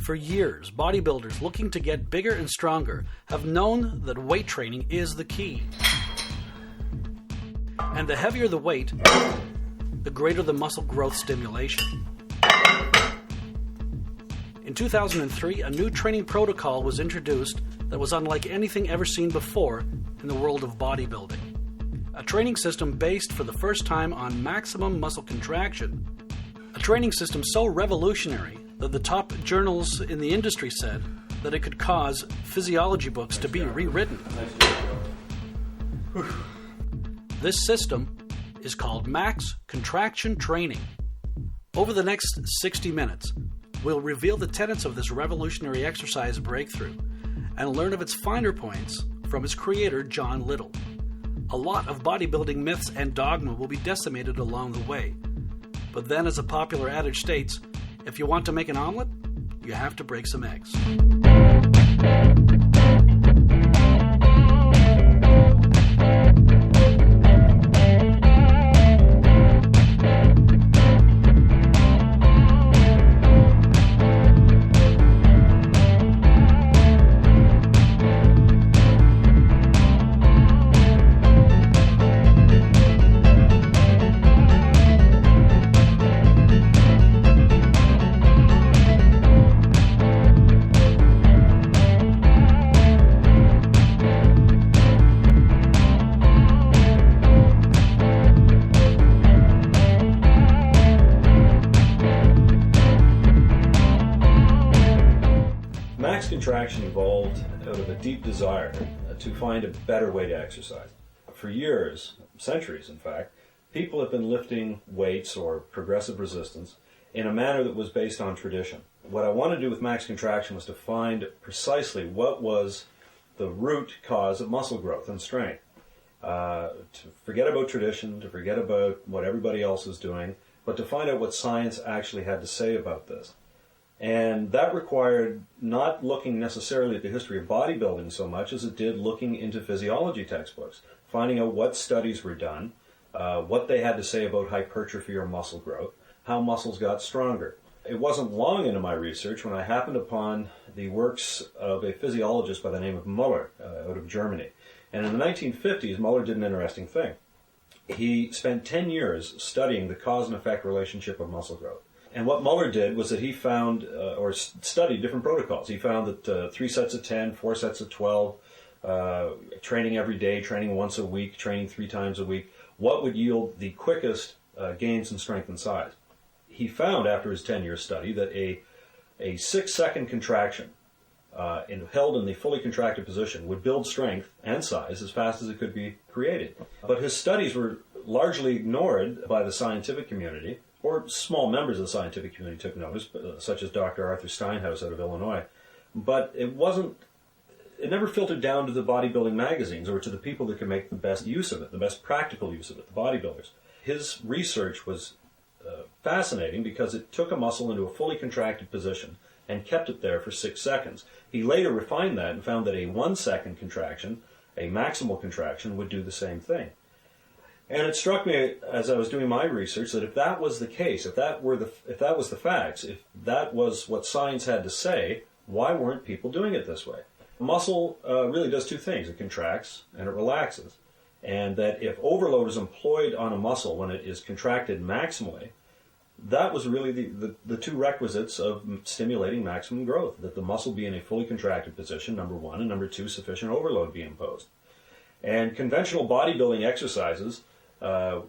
For years, bodybuilders looking to get bigger and stronger have known that weight training is the key. And the heavier the weight, the greater the muscle growth stimulation. In 2003, a new training protocol was introduced that was unlike anything ever seen before in the world of bodybuilding. A training system based for the first time on maximum muscle contraction. A training system so revolutionary that the top journals in the industry said that it could cause physiology books to be rewritten. This system is called Max Contraction Training. Over the next 60 minutes, we'll reveal the tenets of this revolutionary exercise breakthrough and learn of its finer points from its creator, John Little. A lot of bodybuilding myths and dogma will be decimated along the way. But then, as a popular adage states, if you want to make an omelet, you have to break some eggs. Contraction evolved out of a deep desire to find a better way to exercise. For years, centuries in fact, people have been lifting weights or progressive resistance in a manner that was based on tradition. What I wanted to do with Max Contraction was to find precisely what was the root cause of muscle growth and strength. To forget about tradition, to forget about what everybody else is doing, but to find out what science actually had to say about this. And that required not looking necessarily at the history of bodybuilding so much as it did looking into physiology textbooks, finding out what studies were done, what they had to say about hypertrophy or muscle growth, how muscles got stronger. It wasn't long into my research when I happened upon the works of a physiologist by the name of Muller out of Germany. And in the 1950s, Muller did an interesting thing. He spent 10 years studying the cause and effect relationship of muscle growth. And what Muller did was that he found, or studied different protocols. He found that 3 sets of 10, 4 sets of 12, training every day, training once a week, training 3 times a week, what would yield the quickest gains in strength and size. He found, after his 10-year study, that a 6-second contraction held in the fully contracted position would build strength and size as fast as it could be created. But his studies were largely ignored by the scientific community, or small members of the scientific community took notice, such as Dr. Arthur Steinhaus out of Illinois. But it never filtered down to the bodybuilding magazines or to the people that could make the best use of it, the best practical use of it, the bodybuilders. His research was fascinating because it took a muscle into a fully contracted position and kept it there for 6 seconds. He later refined that and found that a 1-second contraction, a maximal contraction, would do the same thing. And it struck me as I was doing my research that if that was the case, if that was the facts, if that was what science had to say, why weren't people doing it this way? Muscle really does 2 things. It contracts and it relaxes. And that if overload is employed on a muscle when it is contracted maximally, that was really the 2 requisites of stimulating maximum growth, that the muscle be in a fully contracted position, number 1, and number 2, sufficient overload be imposed. And conventional bodybuilding exercises,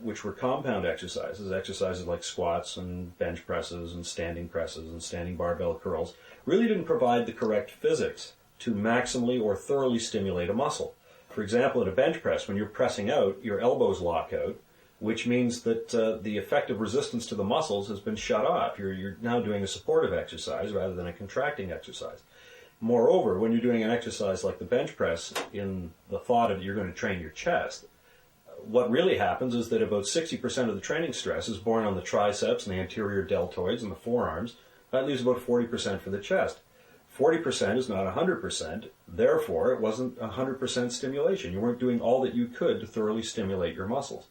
which were compound exercises like squats and bench presses and standing barbell curls, really didn't provide the correct physics to maximally or thoroughly stimulate a muscle. For example, in a bench press, when you're pressing out, your elbows lock out, which means that the effective resistance to the muscles has been shut off. You're now doing a supportive exercise rather than a contracting exercise. Moreover, when you're doing an exercise like the bench press, in the thought of you're going to train your chest, what really happens is that about 60% of the training stress is borne on the triceps and the anterior deltoids and the forearms. That leaves about 40% for the chest. 40% is not 100%, therefore it wasn't 100% stimulation. You weren't doing all that you could to thoroughly stimulate your muscles.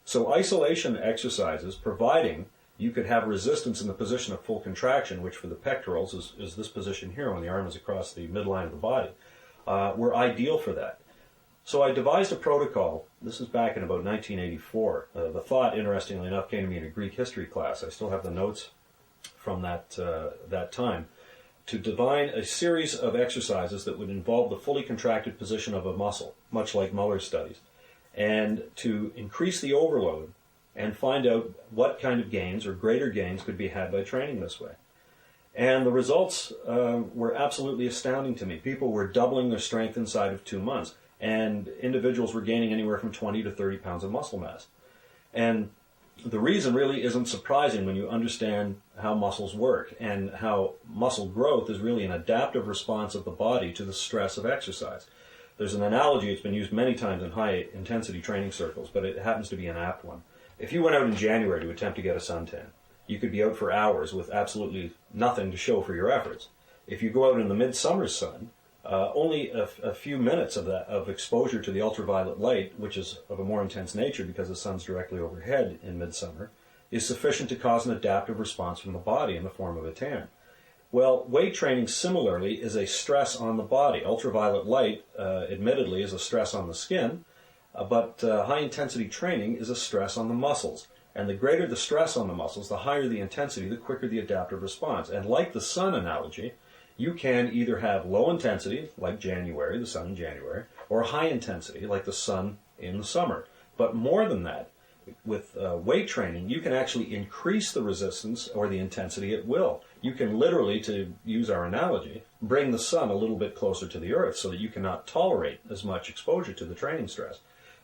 So isolation exercises, providing you could have resistance in the position of full contraction, which for the pectorals is this position here when the arm is across the midline of the body, were ideal for that. So I devised a protocol. This is back in about 1984. The thought, interestingly enough, came to me in a Greek history class. I still have the notes from that time, to define a series of exercises that would involve the fully contracted position of a muscle, much like Muller's studies, and to increase the overload and find out what kind of gains or greater gains could be had by training this way. And the results were absolutely astounding to me. People were doubling their strength inside of 2 months, and individuals were gaining anywhere from 20 to 30 pounds of muscle mass. And the reason really isn't surprising when you understand how muscles work and how muscle growth is really an adaptive response of the body to the stress of exercise. There's an analogy, it's been used many times in high-intensity training circles, but it happens to be an apt one. If you went out in January to attempt to get a suntan, you could be out for hours with absolutely nothing to show for your efforts. If you go out in the midsummer sun, only a few minutes of exposure to the ultraviolet light, which is of a more intense nature because the sun's directly overhead in midsummer, is sufficient to cause an adaptive response from the body in the form of a tan. Well, weight training similarly is a stress on the body. Ultraviolet light, admittedly, is a stress on the skin, but high-intensity training is a stress on the muscles. And the greater the stress on the muscles, the higher the intensity, the quicker the adaptive response. And like the sun analogy, you can either have low intensity, like January, the sun in January, or high intensity, like the sun in the summer. But more than that, with weight training, you can actually increase the resistance or the intensity at will. You can literally, to use our analogy, bring the sun a little bit closer to the earth so that you cannot tolerate as much exposure to the training stress.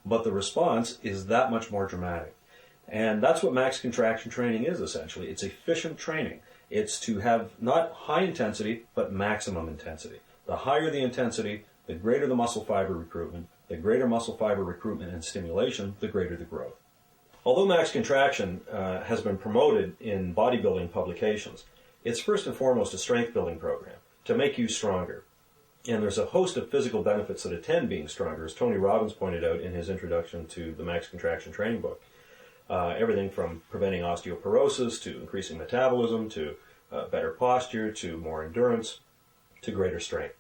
But the response is that much more dramatic. And that's what max contraction training is, essentially. It's efficient training. It's to have not high intensity, but maximum intensity. The higher the intensity, the greater the muscle fiber recruitment. The greater muscle fiber recruitment and stimulation, the greater the growth. Although max contraction has been promoted in bodybuilding publications, it's first and foremost a strength building program to make you stronger. And there's a host of physical benefits that attend being stronger, as Tony Robbins pointed out in his introduction to the max contraction training book. Everything from preventing osteoporosis to increasing metabolism to better posture to more endurance to greater strength.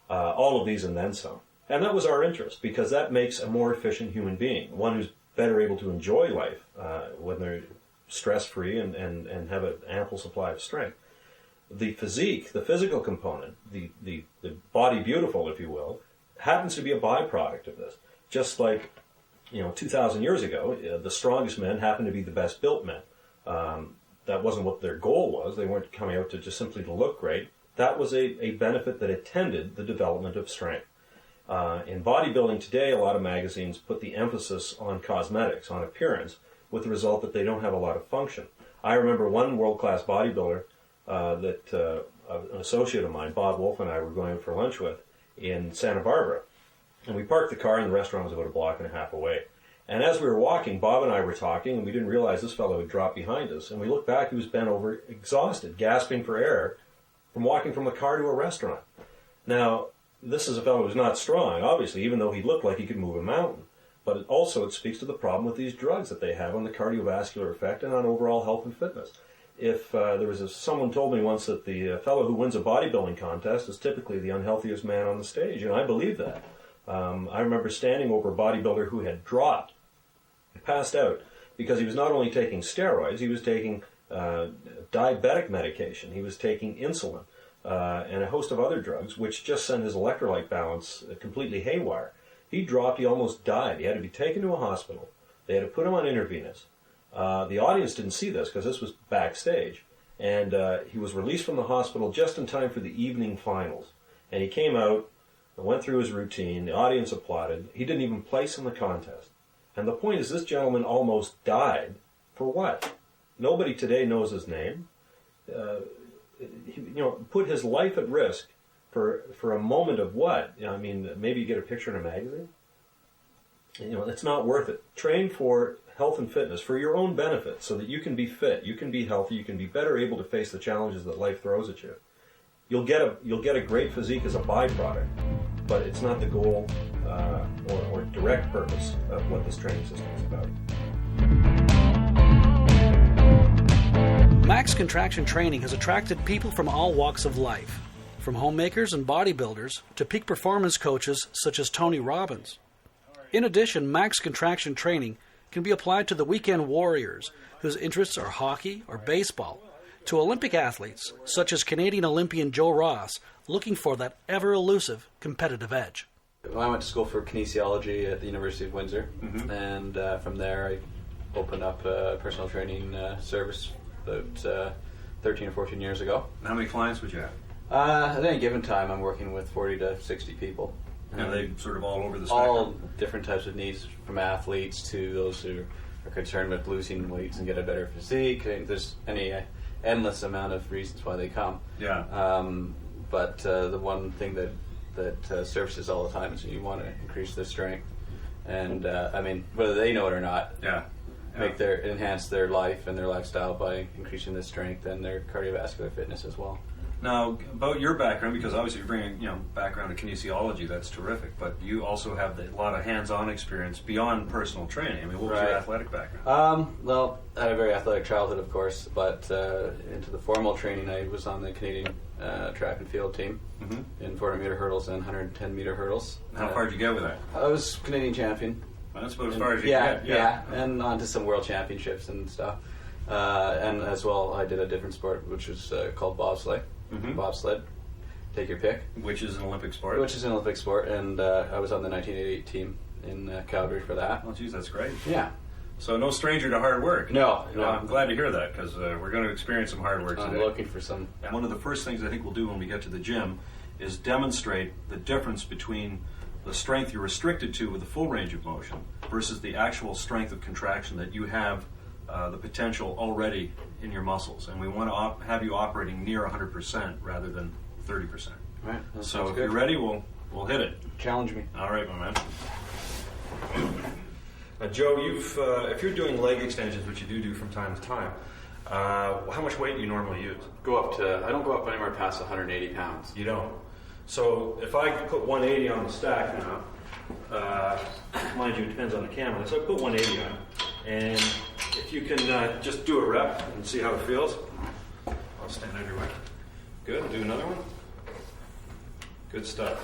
All of these and then some. And that was our interest because that makes a more efficient human being, one who's better able to enjoy life when they're stress-free and have an ample supply of strength. The physique, the physical component, the body beautiful, if you will, happens to be a byproduct of this. Just like 2,000 years ago, the strongest men happened to be the best built men. That wasn't what their goal was. They weren't coming out to just simply to look great. That was a benefit that attended the development of strength. In bodybuilding today, a lot of magazines put the emphasis on cosmetics, on appearance, with the result that they don't have a lot of function. I remember one world-class bodybuilder that an associate of mine, Bob Wolf, and I were going for lunch with in Santa Barbara. And we parked the car, and the restaurant was about a block and a half away. And as we were walking, Bob and I were talking, and we didn't realize this fellow had dropped behind us. And we looked back, he was bent over, exhausted, gasping for air from walking from a car to a restaurant. Now, this is a fellow who's not strong, obviously, even though he looked like he could move a mountain. But it speaks to the problem with these drugs that they have on the cardiovascular effect and on overall health and fitness. If someone told me once that the fellow who wins a bodybuilding contest is typically the unhealthiest man on the stage, and I believe that. I remember standing over a bodybuilder who had dropped, passed out, because he was not only taking steroids, he was taking diabetic medication, he was taking insulin, and a host of other drugs, which just sent his electrolyte balance completely haywire. He dropped, he almost died. He had to be taken to a hospital. They had to put him on intravenous. The audience didn't see this because this was backstage. And he was released from the hospital just in time for the evening finals. And he came out and went through his routine. The audience applauded. He didn't even place in the contest. And the point is, this gentleman almost died for what? Nobody today knows his name. Put his life at risk for a moment of what? Maybe you get a picture in a magazine. It's not worth it. Train for health and fitness for your own benefit so that you can be fit, you can be healthy, you can be better able to face the challenges that life throws at you. you'll get a great physique as a byproduct, but it's not the goal or direct purpose of what this training system is about. Max Contraction Training has attracted people from all walks of life, from homemakers and bodybuilders to peak performance coaches such as Tony Robbins. In addition, Max Contraction Training can be applied to the weekend warriors whose interests are hockey or baseball, to Olympic athletes such as Canadian Olympian Joe Ross looking for that ever-elusive competitive edge. Well, I went to school for kinesiology at the University of Windsor, and from there I opened up a personal training service about 13 or 14 years ago. How many clients would you have? At any given time, I'm working with 40 to 60 people. And are they sort of all over the spectrum? All different types of needs, from athletes to those who are concerned with losing weight and get a better physique. There's any endless amount of reasons why they come. Yeah. But the one thing that surfaces all the time is you want to increase their strength, and I mean, whether they know it or not, enhance their life and their lifestyle by increasing their strength and their cardiovascular fitness as well. Now, about your background, because obviously you're bringing background to kinesiology, that's terrific, but you also have a lot of hands-on experience beyond personal training. I mean, what was your athletic background? Well, I had a very athletic childhood, of course, but into the formal training, I was on the Canadian track and field team in 400-meter hurdles and 110-meter hurdles. How far did you get with that? I was Canadian champion. Well, that's about as far as you can get. Yeah, and on to some world championships and stuff. And as well, I did a different sport, which was called bobsleigh. Bobsled, take your pick. Which is an Olympic sport. And I was on the 1988 team in Calgary for that. Well, geez, that's great. Yeah. So no stranger to hard work. No. I'm glad to hear that, because we're going to experience some hard work today. I'm looking for some. And one of the first things I think we'll do when we get to the gym is demonstrate the difference between the strength you're restricted to with the full range of motion versus the actual strength of contraction that you have the potential already in your muscles. And we want to have you operating near 100% rather than 30%. Right. So if you're ready, we'll hit it. Challenge me. All right, my man. Now, Joe, if you're doing leg extensions, which you do from time to time, how much weight do you normally use? I don't go up anywhere past 180 pounds. You don't. So if I put 180 on the stack now, mind you, it depends on the camera, so I put 180 on, and if you can just do a rep and see how it feels. I'll stand out your way. Good, do another one. Good stuff.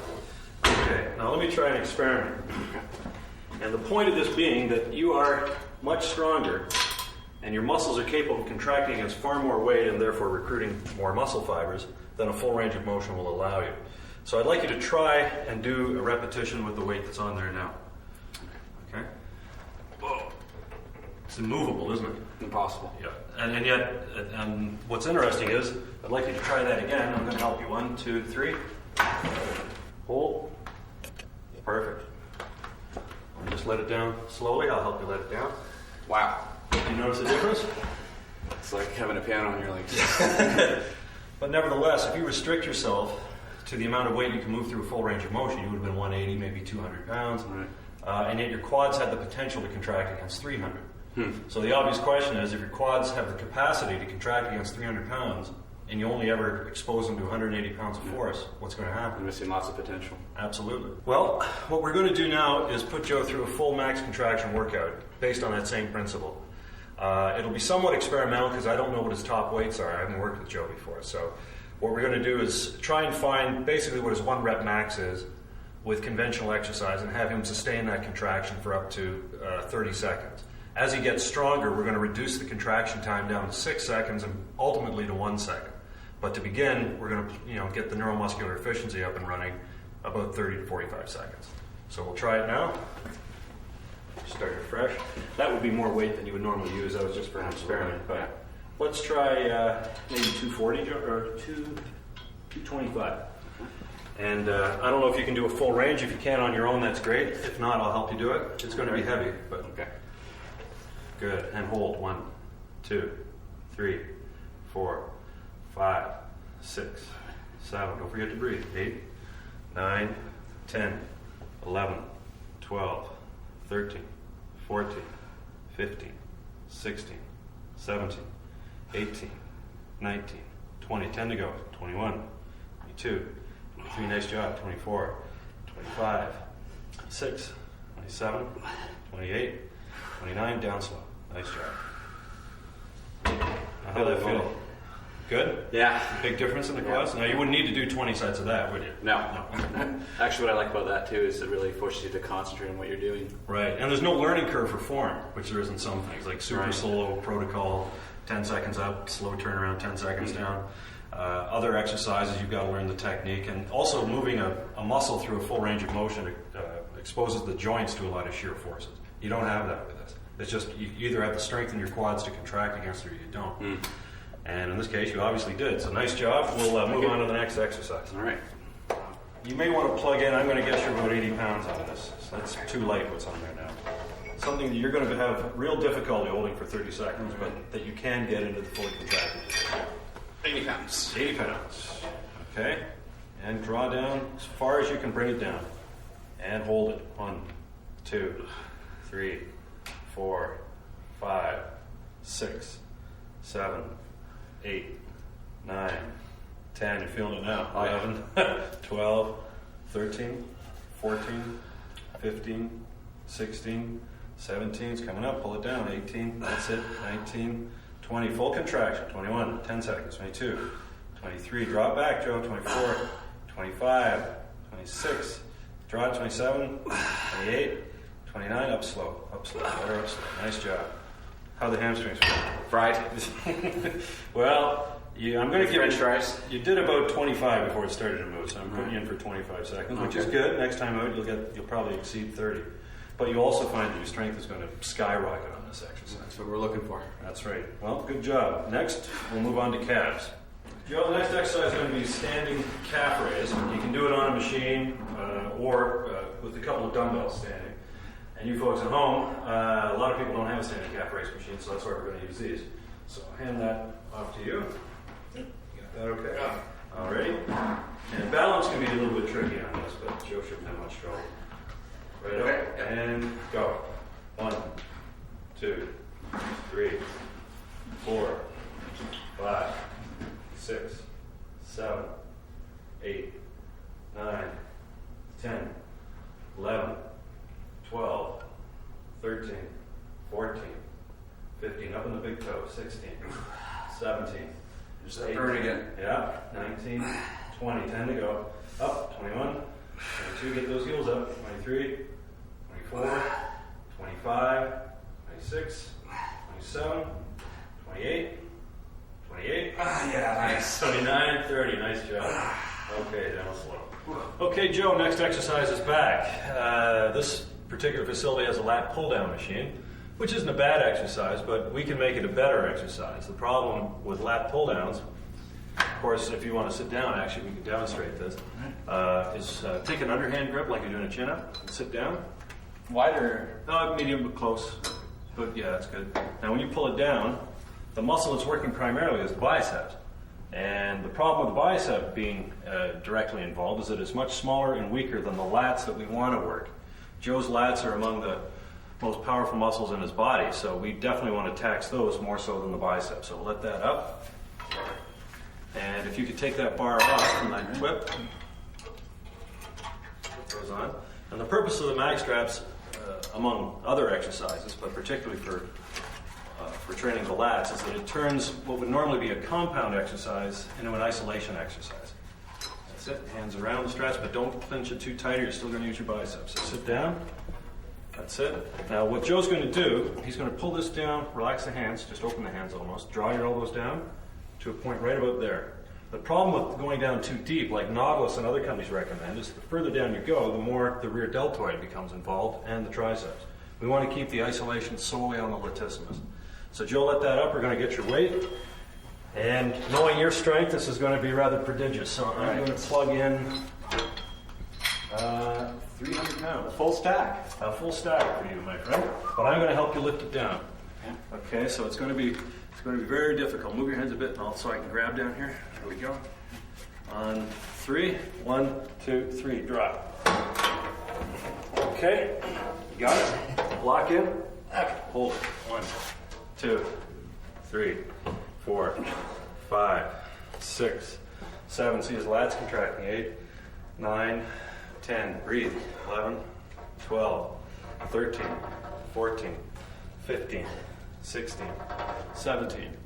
Okay, now let me try an experiment. And the point of this being that you are much stronger and your muscles are capable of contracting against far more weight and therefore recruiting more muscle fibers than a full range of motion will allow you. So I'd like you to try and do a repetition with the weight that's on there now. Okay? Whoa. It's immovable, isn't it? Impossible. Yeah. And yet, and what's interesting is, I'd like you to try that again. I'm going to help you. 1, 2, 3. Hold. Perfect. And just let it down slowly. I'll help you let it down. Wow. Do you notice the difference? It's like having a piano on your legs. But nevertheless, if you restrict yourself to the amount of weight you can move through a full range of motion, you would have been 180, maybe 200 pounds. Right. And yet your quads had the potential to contract against 300. So the obvious question is, if your quads have the capacity to contract against 300 pounds, and you only ever expose them to 180 pounds of force, what's going to happen? You're missing lots of potential. Absolutely. Well, what we're going to do now is put Joe through a full max contraction workout based on that same principle. It'll be somewhat experimental because I don't know what his top weights are. I haven't worked with Joe before. So what we're going to do is try and find basically what his 1 rep max is with conventional exercise and have him sustain that contraction for up to 30 seconds. As he gets stronger, we're going to reduce the contraction time down to 6 seconds and ultimately to 1 second. But to begin, we're going to get the neuromuscular efficiency up and running about 30 to 45 seconds. So we'll try it now. Start it fresh. That would be more weight than you would normally use. That was just for an experiment. But let's try maybe 240 or 225. And I don't know if you can do a full range. If you can on your own, that's great. If not, I'll help you do it. It's going to be heavy, but okay. Good. And hold. 1, 2, 3, 4, 5, 6, 7. Don't forget to breathe. 8, 9, 10, 11, 12, 13, 14, 15, 16, 17, 18, 19, 20. 10 to go. 21, 22, 23, nice job, 24, 25, 26, 27, 28, 29, down slow. Nice job. How did that feel? Good? Yeah. Big difference in the quads? Now, you wouldn't need to do 20 sets of that, would you? No. Actually, what I like about that, too, is it really forces you to concentrate on what you're doing. Right. And there's no learning curve for form, which there is in some things, like super slow protocol, 10 seconds up, slow turnaround, 10 seconds down. Other exercises, you've got to learn the technique. And also, moving a muscle through a full range of motion exposes the joints to a lot of shear forces. You don't have that with this. It's just you either have the strength in your quads to contract against it or you don't. And in this case, you obviously did. So nice job. We'll move on to the next exercise. All right. You may want to plug in, I'm going to guess you're about 80 pounds out of this. So that's too light what's on there now. Something that you're going to have real difficulty holding for 30 seconds, but that you can get into the fully contracted position. 80 pounds. 80 pounds. Okay. And draw down as far as you can bring it down. And hold it. 1, 2, 3, 4, 5, 6, 7, 8, 9, 10. You're feeling it now. 11, 12, 13, 14, 15, 16, 17. It's coming up. Pull it down. 18. That's it. 19, 20. Full contraction. 21. 10 seconds. 22, 23. Drop back, Joe. 24, 25, 26. Draw it. 27, 28, 29. Up slow. Up slow. Better up slow. Nice job. How are the hamstrings feel? Fried. Well, I'm going to give French fries. You did about 25 before it started to move, so I'm putting you in for 25 seconds, which is good. Next time out, you'll probably exceed 30. But you'll also find that your strength is going to skyrocket on this exercise. That's what we're looking for. That's right. Well, good job. Next, we'll move on to calves. Joe, the next exercise is going to be standing calf raise. You can do it on a machine or with a couple of dumbbells standing. And you folks at home, a lot of people don't have a standing calf raise machine, so that's why we're going to use these. So I'll hand that off to you. You got that okay? Yeah. All righty. And balance can be a little bit tricky on this, but Joe shouldn't have much trouble. Right Okay. up, and go. 1, 2, 3, 4, 5, 6, 7, 8, 9, 10, 11, 12, 13, 14, 15, up in the big toe, 16, 17, There's that burn again. Yeah, 19, 20, 10 to go. Up, 21, 22, get those heels up, 23, 24, 25, 26, 27, 28, 28, Yeah, nice. 29, 30, nice job. Okay, down slow. Okay, Joe, next exercise is back. This particular facility has a lat pull-down machine, which isn't a bad exercise, but we can make it a better exercise. The problem with lat pull-downs, of course, if you want to sit down, actually, we can demonstrate this, is take an underhand grip like you're doing a chin-up, and sit down. Wider. Medium but close. But yeah, that's good. Now, when you pull it down, the muscle that's working primarily is the biceps. And the problem with the bicep being directly involved is that it's much smaller and weaker than the lats that we want to work. Joe's lats are among the most powerful muscles in his body, so we definitely want to tax those more so than the biceps. So we'll let that up. And if you could take that bar off from that whip, put those on. And the purpose of the mag straps, among other exercises, but particularly for training the lats, is that it turns what would normally be a compound exercise into an isolation exercise. That's it. Hands around the straps, but don't clench it too tight or you're still going to use your biceps. So sit down. That's it. Now what Joe's going to do, he's going to pull this down, relax the hands, just open the hands almost, draw your elbows down to a point right about there. The problem with going down too deep, like Nautilus and other companies recommend, is the further down you go, the more the rear deltoid becomes involved and the triceps. We want to keep the isolation solely on the latissimus. So Joe, let that up. We're going to get your weight. And knowing your strength, this is going to be rather prodigious. So I'm going to plug in 300 pounds. A full stack. A full stack for you, my friend. But I'm going to help you lift it down. Okay, so it's going to be very difficult. Move your hands a bit, so I can grab down here. There we go. On 3, 1, 2, 3, drop. Okay, got it. Lock in. Hold it. 1, 2, 3, 4, 5, 6, 7. See his lats contracting. 8, 9, 10. Breathe. 11, 12, 13, 14, 15, 16, 17,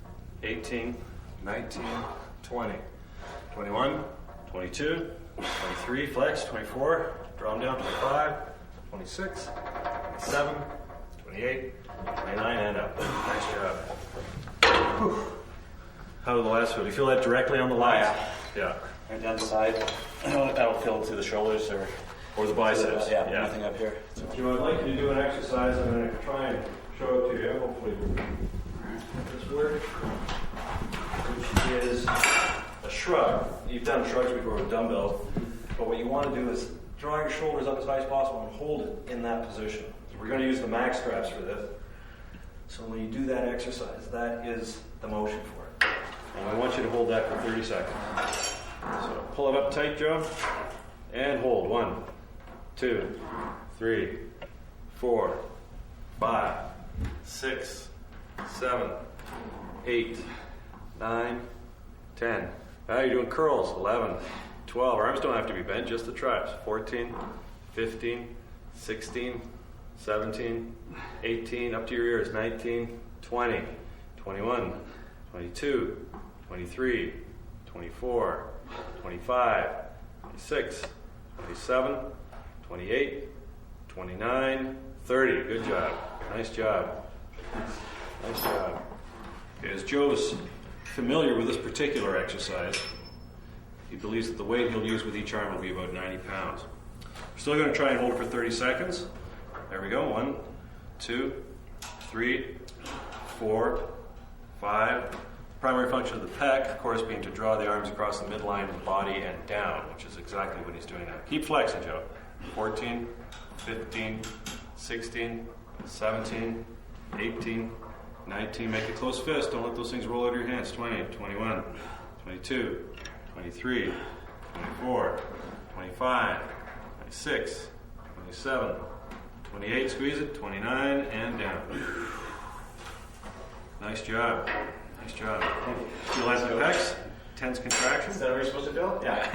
18, 19, 20, 21, 22, 23, flex, 24, draw them down, 25, 26, 27, 28, 29, and up. Nice job. Whew. How did the last feel? Do you feel that directly on the lats? Yeah. Right down the side. That'll feel to the shoulders Or the biceps. Yeah, nothing up here. Joe, I'd like you to do an exercise. I'm going to try and show it to you. Hopefully this works. Which is a shrug. You've done shrugs before with dumbbells. But what you want to do is draw your shoulders up as high as possible and hold it in that position. We're going to use the max straps for this. So when you do that exercise, that is the motion for it. And I want you to hold that for 30 seconds. So pull it up tight, Joe, and hold. 1, 2, 3, 4, 5, 6, 7, 8, 9, 10. Now you're doing curls. 11, 12. Arms don't have to be bent, just the triceps. 14, 15, 16, 17, 18, up to your ears. 19, 20, 21, 22, 23, 24, 25, 26, 27, 28, 29, 30. Good job. Nice job. Nice job. Okay, as Joe's familiar with this particular exercise, he believes that the weight he'll use with each arm will be about 90 pounds. We're still going to try and hold it for 30 seconds. There we go. 1, 2, 3, 4, 5. Primary function of the pec, of course, being to draw the arms across the midline of the body and down, which is exactly what he's doing now. Keep flexing, Joe. 14, 15, 16, 17, 18, 19. Make a close fist. Don't let those things roll out of your hands. 20, 21, 22, 23, 24, 25, 26, 27, 28. Squeeze it. 29 and down. Nice job. Nice job. Feel like the pecs? Tense contraction. Is that what you're supposed to do? Yeah.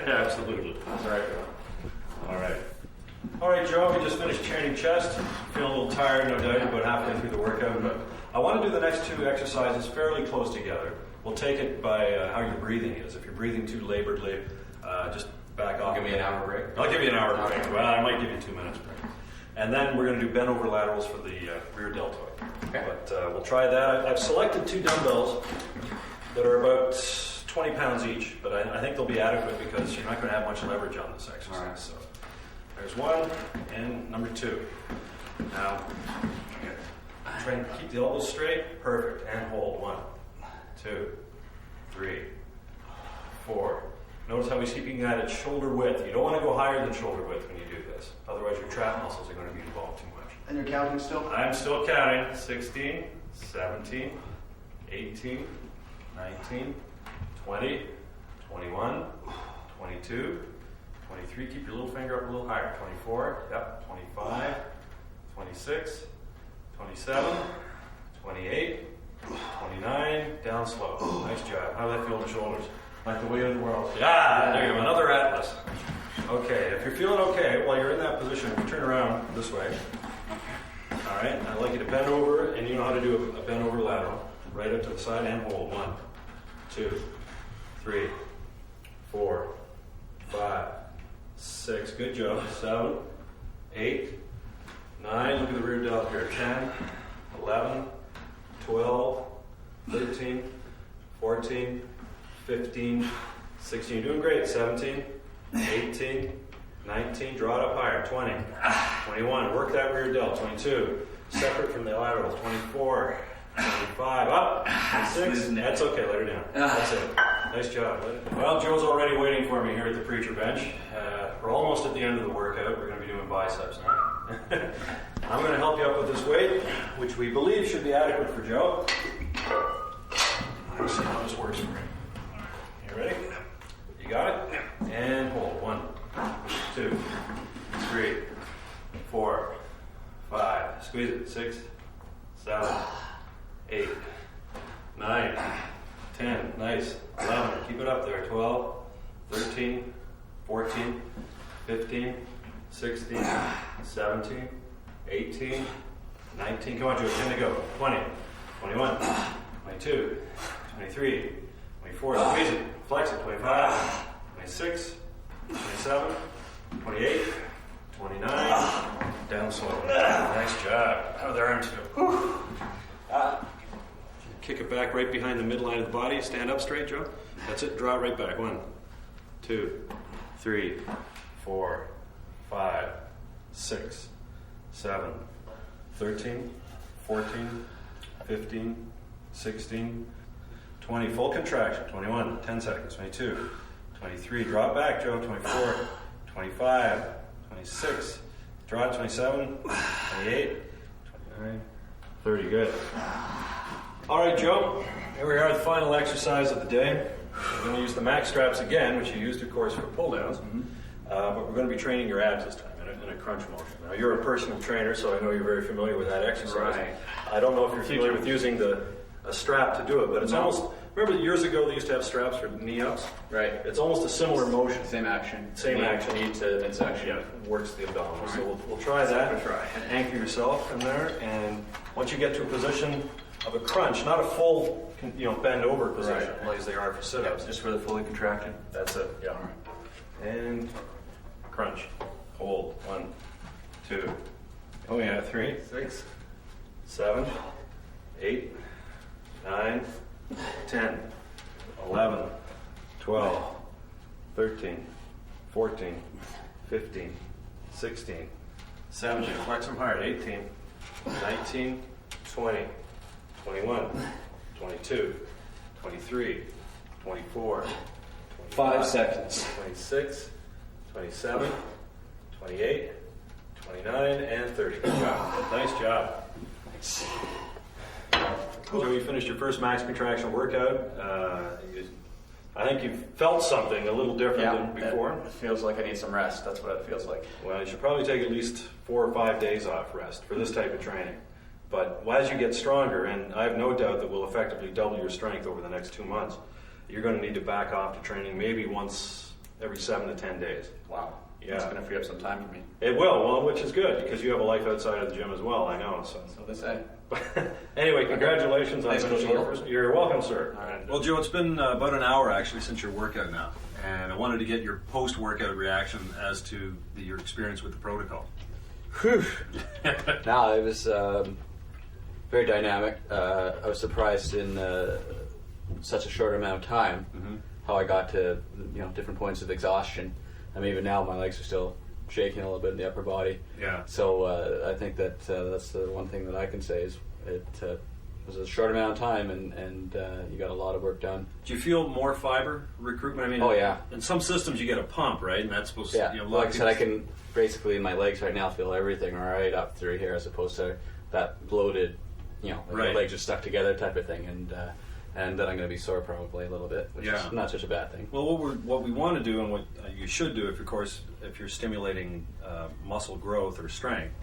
Absolutely. That's all right. All right. All right, Joe, we just finished training chest. Feeling a little tired, no doubt. You're about halfway through the workout. But I want to do the next 2 exercises fairly close together. We'll take it by how your breathing is. If you're breathing too laboredly, just back off. Give me an hour break. I'll give you an hour break. Well, I might give you 2 minutes break. And then we're going to do bent over laterals for the rear deltoid. Okay. But we'll try that. I've selected 2 dumbbells that are about 20 pounds each, but I think they'll be adequate because you're not going to have much leverage on this exercise. All right. So there's 1 and number 2. Now, try and keep the elbows straight. Perfect. And hold. 1, 2, 3, 4. Notice how he's keeping that at shoulder width. You don't want to go higher than shoulder width when you do this. Otherwise, your trap muscles are going to be involved too much. And you're counting still? I'm still counting. 16, 17, 18, 19, 20, 21, 22, 23. Keep your little finger up a little higher. 24, yep, 25, 26, 27, 28, 29, down slow. Nice job. How did that feel in the shoulders? Like the weight of the world. Yeah, there you go. Another atlas. Okay, if you're feeling okay while you're in that position, turn around this way. All right, and I'd like you to bend over, and you know how to do a bend over lateral. Right up to the side and hold. 1, 2, 3, 4, 5, 6. Good job. 7, 8, 9. Look at the rear delt here. 10, 11, 12, 13, 14, 15, 16. You're doing great. 17, 18, 19. Draw it up higher. 20, 21. Work that rear delt. 22. Separate from the lateral. 24, 25. Up. 26. That's okay. Let her down. That's it. Nice job. Well, Joe's already waiting for me here at the preacher bench. We're almost at the end of the workout. We're going to be doing biceps now. I'm going to help you up with this weight, which we believe should be adequate for Joe. Let's see how this works for you. You ready? You got it? And hold. 1, 2, 3, 4, 5. Squeeze it. 6, 7, 8, 9, 10. Nice. 11. Keep it up there. 12, 15, 16, 17, 18, 19. Come on, Joe, 10 to go. 20, 21, 22, 23, 24. Squeeze it. Flex it. 25, 26, 27, 28, 29. Down slow. Nice job. How are the arms go? Kick it back right behind the midline of the body. Stand up straight, Joe. That's it. Draw it right back. 1, 2, 3, 4, 5, 6, 7, 13, 14, 15, 16, 20. Full contraction. 21. 10 seconds. 22, 23. Draw it back, Joe. 24, 25, 26. Draw it. 27, 28, 29, 30. Good. All right, Joe. Here we are, the final exercise of the day. We're going to use the max straps again, which you used, of course, for pull downs. But we're going to be training your abs this time in a crunch motion. Now, you're a personal trainer, so I know you're very familiar with that exercise. Right. I don't know if you're familiar with using a strap to do it, but it's almost. Remember years ago they used to have straps for knee ups? Right. It's almost a similar motion. Same action. Same action. Knee to midsection. Yeah, works the abdominals. Right. So we'll try that. And anchor yourself in there, and once you get to a position of a crunch, not a full, bend over position, like they are for sit-ups. Just for the fully contracted. That's it. Yeah. And crunch. Hold. 1, 2. Oh yeah. 3, 6, 7, 8, 9, 10, 11, 12, 13, 14, 15, 16, 17. Flex them hard. 18, 19, 20. 21, 22, 23, 24, 5 seconds. 26, 27, 28, 29, and 30. Good job. Nice job. Thanks. So you finished your first max contraction workout. I think you've felt something a little different than before. It feels like I need some rest. That's what it feels like. Well, you should probably take at least 4 or 5 days off rest for this type of training. But as you get stronger, and I have no doubt that we'll effectively double your strength over the next 2 months, you're going to need to back off to training maybe once every 7 to 10 days. Wow. Yeah. It's going to free up some time for me. It will, well, which is good because you have a life outside of the gym as well, I know. So they say. Anyway, congratulations on Thanks, finishing your first. You're welcome, sir. All right. Well, Joe, it's been about an hour actually since your workout now, and I wanted to get your post-workout reaction as to your experience with the protocol. Now, it was very dynamic. I was surprised in such a short amount of time how I got to different points of exhaustion. I mean, even now my legs are still shaking a little bit in the upper body. Yeah. So I think that that's the one thing that I can say is it was a short amount of time and you got a lot of work done. Do you feel more fiber recruitment? I mean, Oh, yeah. In some systems you get a pump, right? And that's supposed Yeah, to, like I said, I can basically in my legs right now feel everything right up through here as opposed to that bloated, like Right. my legs are stuck together type of thing, and then I'm going to be sore probably a little bit, which is not such a bad thing. Well, what we want to do, and what you should do, if you're stimulating muscle growth or strength,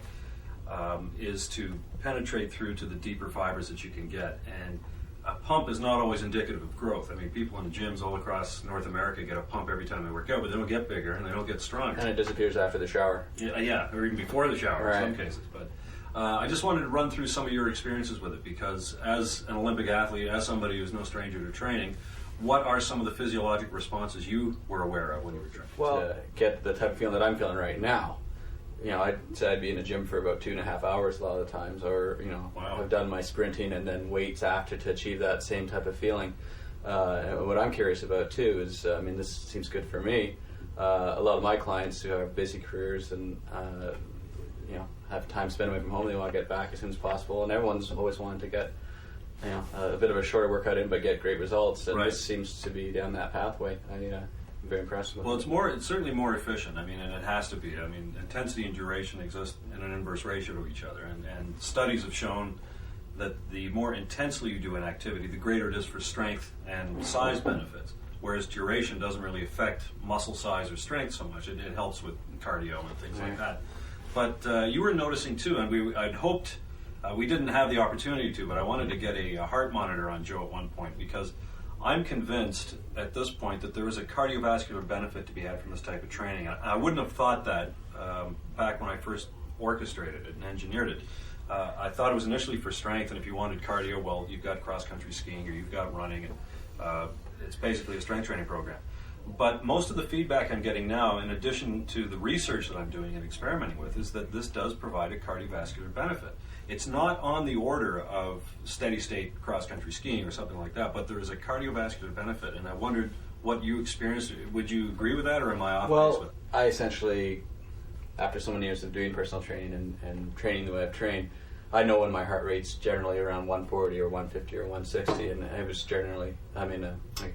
is to penetrate through to the deeper fibers that you can get. And a pump is not always indicative of growth. I mean, people in gyms all across North America get a pump every time they work out, but they don't get bigger and they don't get stronger. And it disappears after the shower. Yeah, or even before the shower Right. in some cases. But I just wanted to run through some of your experiences with it because as an Olympic athlete, as somebody who's no stranger to training, what are some of the physiologic responses you were aware of when you were training? Well, to get the type of feeling that I'm feeling right now, I'd say I'd be in the gym for about 2.5 hours a lot of the times, or Wow. I've done my sprinting and then weights after to achieve that same type of feeling. And what I'm curious about too is, this seems good for me. A lot of my clients who have busy careers and have time spent away from home, they want to get back as soon as possible, and everyone's always wanted to get a bit of a shorter workout in but get great results, and Right. this seems to be down that pathway. I'm very impressed with it. Well, it's certainly more efficient. I mean, and it has to be. I mean, intensity and duration exist in an inverse ratio to each other, and studies have shown that the more intensely you do an activity, the greater it is for strength and size benefits. Whereas duration doesn't really affect muscle size or strength so much. It helps with cardio and things like that. But you were noticing too, and I'd hoped we didn't have the opportunity to, but I wanted to get a heart monitor on Joe at one point because I'm convinced at this point that there is a cardiovascular benefit to be had from this type of training. I wouldn't have thought that back when I first orchestrated it and engineered it. I thought it was initially for strength, and if you wanted cardio, well, you've got cross-country skiing or you've got running, and it's basically a strength training program. But most of the feedback I'm getting now, in addition to the research that I'm doing and experimenting with, is that this does provide a cardiovascular benefit. It's not on the order of steady-state cross-country skiing or something like that, but there is a cardiovascular benefit, and I wondered what you experienced. Would you agree with that, or am I off base with it? Well, I essentially, after so many years of doing personal training and training the way I've trained, I know when my heart rate's generally around 140 or 150 or 160, and I was generally, I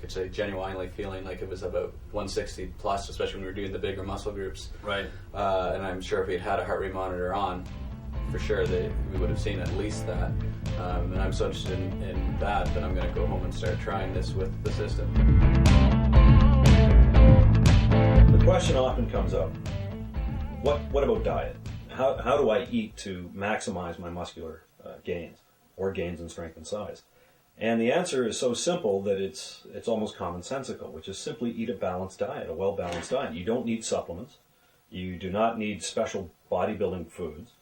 could say genuinely feeling like it was about 160 plus, especially when we were doing the bigger muscle groups. Right. And I'm sure if we had a heart rate monitor on, for sure we would have seen at least that. And I'm so interested in that I'm going to go home and start trying this with the system. The question often comes up, what about diet? How do I eat to maximize my muscular gains, or gains in strength and size? And the answer is so simple that it's almost commonsensical, which is simply eat a balanced diet, a well-balanced diet. You don't need supplements. You do not need special bodybuilding foods.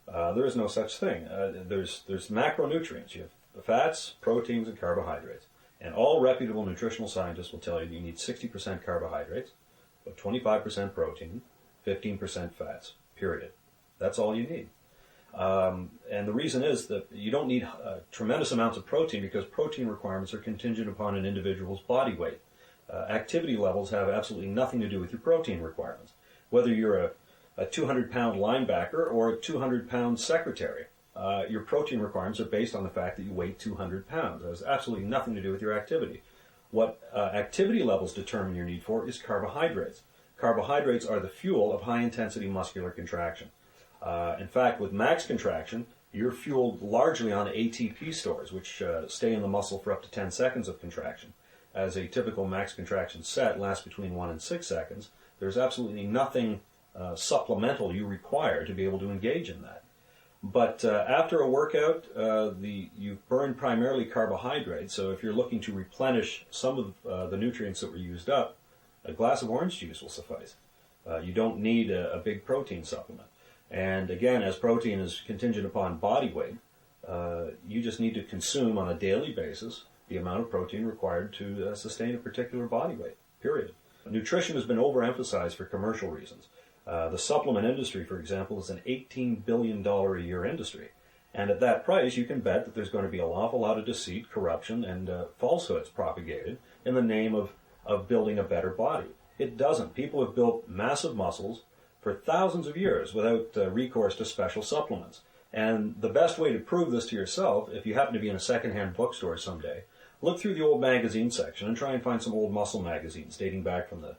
There is no such thing. There's macronutrients. You have the fats, proteins, and carbohydrates. And all reputable nutritional scientists will tell you need 60% carbohydrates, but 25% protein, 15% fats, period. That's all you need. And the reason is that you don't need tremendous amounts of protein, because protein requirements are contingent upon an individual's body weight. Activity levels have absolutely nothing to do with your protein requirements. Whether you're a 200-pound linebacker or a 200-pound secretary, your protein requirements are based on the fact that you weigh 200 pounds. It has absolutely nothing to do with your activity. What activity levels determine your need for is carbohydrates. Carbohydrates are the fuel of high-intensity muscular contraction. In fact, with max contraction, you're fueled largely on ATP stores, which stay in the muscle for up to 10 seconds of contraction. As a typical max contraction set lasts between 1 and 6 seconds, there's absolutely nothing supplemental you require to be able to engage in that. But after a workout, you've burned primarily carbohydrates, so if you're looking to replenish some of the nutrients that were used up, a glass of orange juice will suffice. You don't need a big protein supplement. And again, as protein is contingent upon body weight, you just need to consume on a daily basis the amount of protein required to sustain a particular body weight, period. Nutrition has been overemphasized for commercial reasons. The supplement industry, for example, is an $18 billion a year industry. And at that price, you can bet that there's going to be an awful lot of deceit, corruption, and falsehoods propagated in the name of building a better body. It doesn't. People have built massive muscles for thousands of years without recourse to special supplements. And the best way to prove this to yourself, if you happen to be in a secondhand bookstore someday, look through the old magazine section and try and find some old muscle magazines dating back from the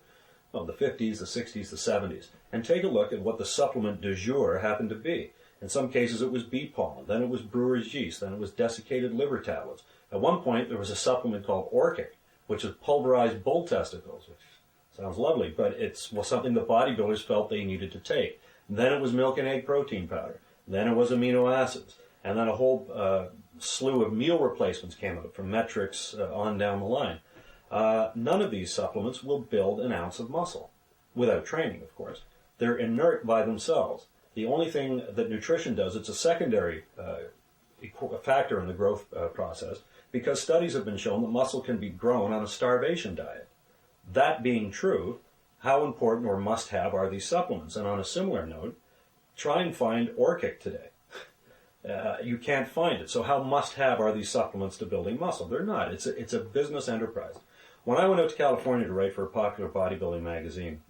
50s, the 60s, the 70s, and take a look at what the supplement du jour happened to be. In some cases it was bee pollen, then it was brewer's yeast, then it was desiccated liver tablets. At one point there was a supplement called Orchic, which is pulverized bull testicles, which sounds lovely, but it's something the bodybuilders felt they needed to take. Then it was milk and egg protein powder. Then it was amino acids. And then a whole slew of meal replacements came out, from Metrics on down the line. None of these supplements will build an ounce of muscle, without training, of course. They're inert by themselves. The only thing that nutrition does, it's a secondary factor in the growth process, because studies have been shown that muscle can be grown on a starvation diet. That being true, how important or must-have are these supplements? And on a similar note, try and find Orchic today. You can't find it. So how must-have are these supplements to building muscle? They're not. It's a business enterprise. When I went out to California to write for a popular bodybuilding magazine,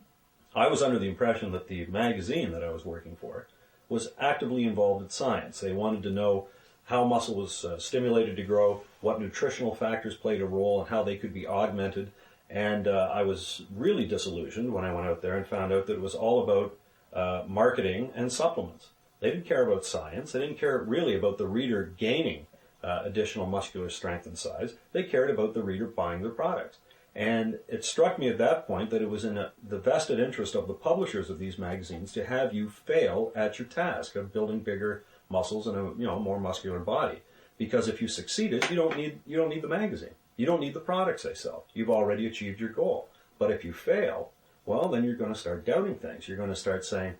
I was under the impression that the magazine that I was working for was actively involved in science. They wanted to know how muscle was stimulated to grow, what nutritional factors played a role, and how they could be augmented. And I was really disillusioned when I went out there and found out that it was all about marketing and supplements. They didn't care about science. They didn't care really about the reader gaining additional muscular strength and size. They cared about the reader buying their products. And it struck me at that point that it was in the vested interest of the publishers of these magazines to have you fail at your task of building bigger muscles and a more muscular body. Because if you succeeded, you don't need the magazine. You don't need the products they sell. You've already achieved your goal. But if you fail, well, then you're going to start doubting things. You're going to start saying,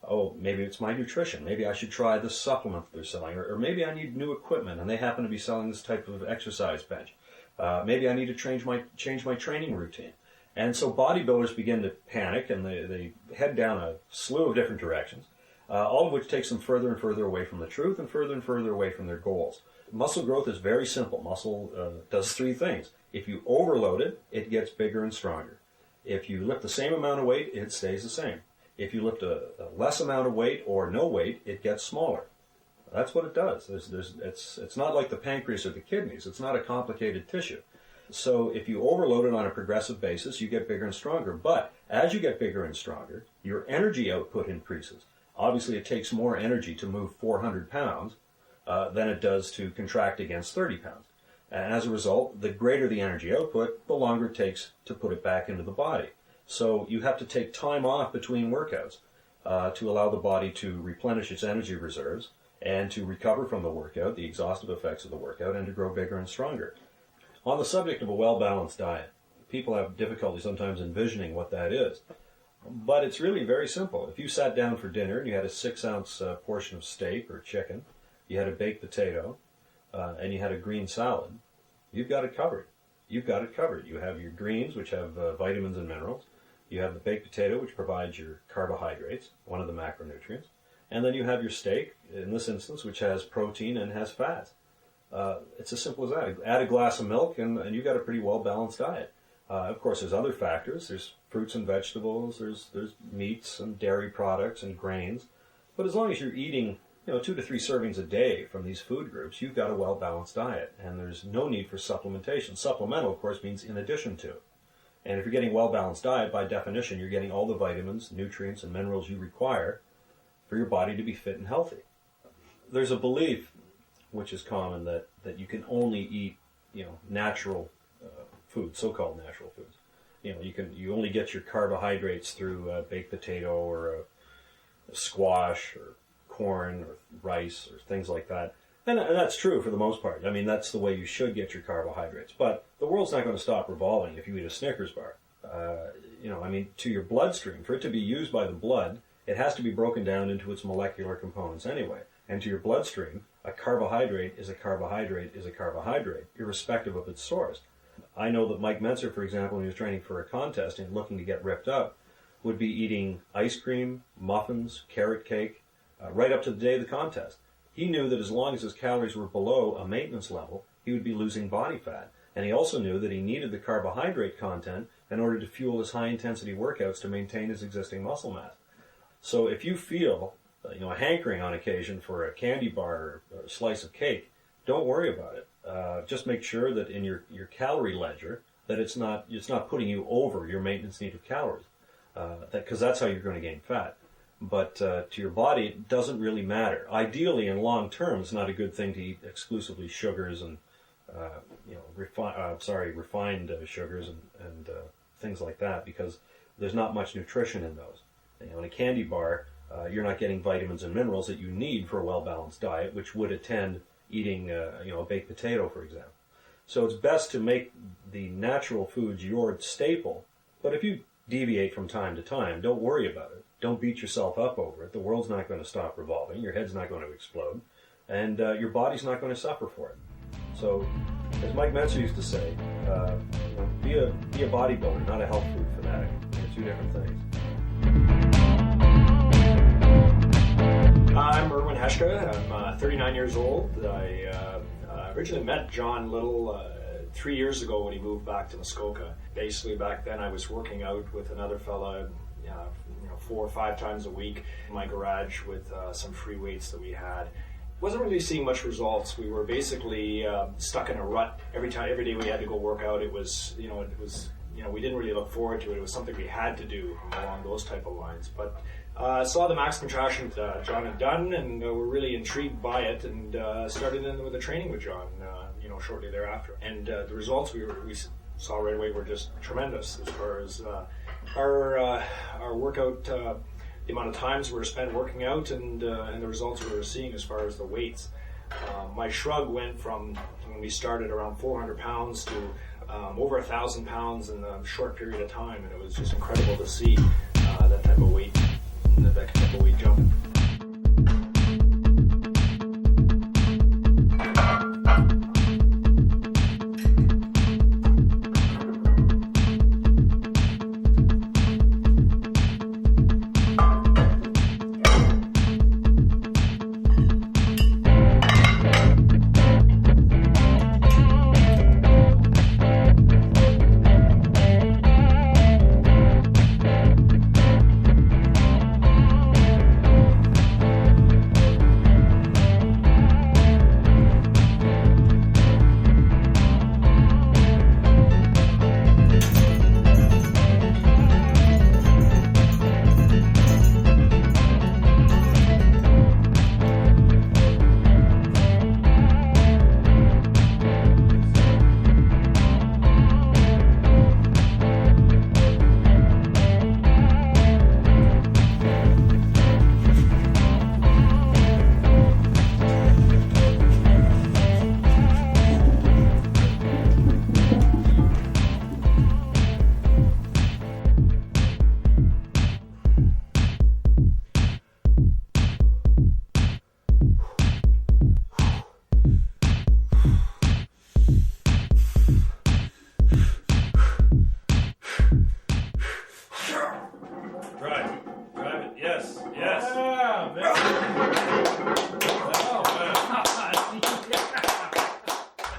oh, maybe it's my nutrition. Maybe I should try this supplement that they're selling. Or maybe I need new equipment, and they happen to be selling this type of exercise bench. Maybe I need to change my training routine. And so bodybuilders begin to panic, and they head down a slew of different directions, all of which takes them further and further away from the truth and further away from their goals. Muscle growth is very simple. Muscle does three things. If you overload it, it gets bigger and stronger. If you lift the same amount of weight, it stays the same. If you lift a less amount of weight or no weight, it gets smaller. That's what it does. It's not like the pancreas or the kidneys. It's not a complicated tissue. So if you overload it on a progressive basis, you get bigger and stronger. But as you get bigger and stronger, your energy output increases. Obviously, it takes more energy to move 400 pounds than it does to contract against 30 pounds. And as a result, the greater the energy output, the longer it takes to put it back into the body. So you have to take time off between workouts to allow the body to replenish its energy reserves and to recover from the workout, the exhaustive effects of the workout, and to grow bigger and stronger. On the subject of a well-balanced diet, people have difficulty sometimes envisioning what that is. But it's really very simple. If you sat down for dinner and you had a 6-ounce portion of steak or chicken, you had a baked potato, and you had a green salad, you've got it covered. You've got it covered. You have your greens, which have vitamins and minerals. You have the baked potato, which provides your carbohydrates, one of the macronutrients. And then you have your steak, in this instance, which has protein and has fats. It's as simple as that. Add a glass of milk, and you've got a pretty well-balanced diet. Of course, there's other factors. There's fruits and vegetables. There's meats and dairy products and grains. But as long as you're eating 2 to 3 servings a day from these food groups, you've got a well-balanced diet, and there's no need for supplementation. Supplemental, of course, means in addition to. And if you're getting a well-balanced diet, by definition, you're getting all the vitamins, nutrients, and minerals you require for your body to be fit and healthy. There's a belief, which is common, that you can only eat, natural foods, so-called natural foods. You only get your carbohydrates through a baked potato or a squash or corn or rice or things like that. And that's true for the most part. I mean, that's the way you should get your carbohydrates. But the world's not going to stop revolving if you eat a Snickers bar. To your bloodstream, for it to be used by the blood, it has to be broken down into its molecular components anyway. And to your bloodstream, a carbohydrate is a carbohydrate is a carbohydrate, irrespective of its source. I know that Mike Mentzer, for example, when he was training for a contest and looking to get ripped up, would be eating ice cream, muffins, carrot cake, right up to the day of the contest. He knew that as long as his calories were below a maintenance level, he would be losing body fat. And he also knew that he needed the carbohydrate content in order to fuel his high-intensity workouts to maintain his existing muscle mass. So if you feel a hankering on occasion for a candy bar or a slice of cake, don't worry about it. Just make sure that in your calorie ledger that it's not putting you over your maintenance need of calories, because that's how you're going to gain fat. But to your body, it doesn't really matter. Ideally, in long term, it's not a good thing to eat exclusively sugars and refined sugars and things like that, because there's not much nutrition in those. In a candy bar, you're not getting vitamins and minerals that you need for a well-balanced diet, which would attend eating a baked potato, for example. So it's best to make the natural foods your staple. But if you deviate from time to time, don't worry about it. Don't beat yourself up over it. The world's not going to stop revolving. Your head's not going to explode. And your body's not going to suffer for it. So, as Mike Mentzer used to say, be a bodybuilder, not a health food fanatic. They're two different things. I'm Erwin Heshka. I'm 39 years old. I originally met John Little 3 years ago when he moved back to Muskoka. Basically, back then I was working out with another fella 4 or 5 times a week in my garage with some free weights that we had. Wasn't really seeing much results. We were basically stuck in a rut. Every day we had to go work out, it was we didn't really look forward to it. It was something we had to do along those type of lines. But saw the Max Contraction John had done, and were really intrigued by it, and started in with the training with John shortly thereafter. And the results we saw right away were just tremendous as far as our workout, the amount of times we were spent working out, and the results we were seeing as far as the weights. My shrug went from we started around 400 pounds to over 1,000 pounds in a short period of time, and it was just incredible to see that type of weight jump.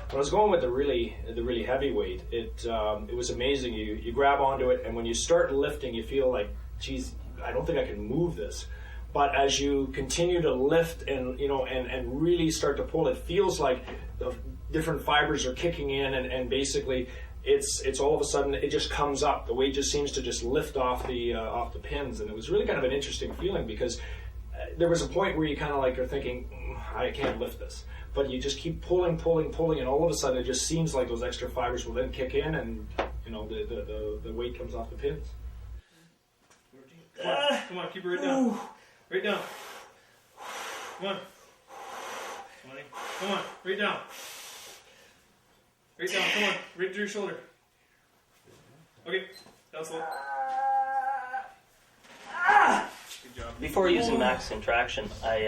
When I was going with the really heavy weight, it was amazing. You grab onto it, and when you start lifting, you feel like, geez, I don't think I can move this. But as you continue to lift and really start to pull, it feels like the different fibers are kicking in, and basically it's all of a sudden it just comes up. The weight just seems to just lift off the pins, and it was really kind of an interesting feeling because there was a point where you kind of like are thinking, I can't lift this. But you just keep pulling, and all of a sudden it just seems like those extra fibers will then kick in, and the weight comes off the pins. Come on, keep it right down. Right down. Come on. 20. Come on, right down. Right down, come on. Right to your shoulder. Okay, down slow. Good job. Before using Max Contraction, I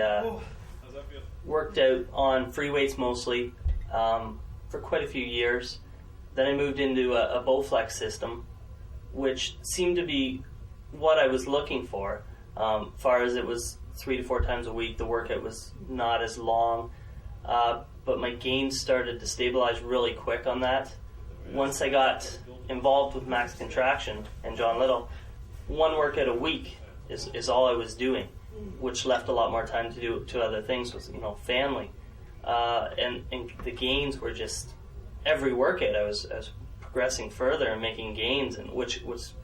How's that feel? worked out on free weights mostly for quite a few years. Then I moved into a Bowflex system, which seemed to be what I was looking for. Far as it was 3 to 4 times a week, the workout was not as long, but my gains started to stabilize really quick on that. Once I got involved with Max Contraction and John Little, 1 workout a week is all I was doing, which left a lot more time to do to other things with family, and the gains were just every workout I was progressing further and making gains, and which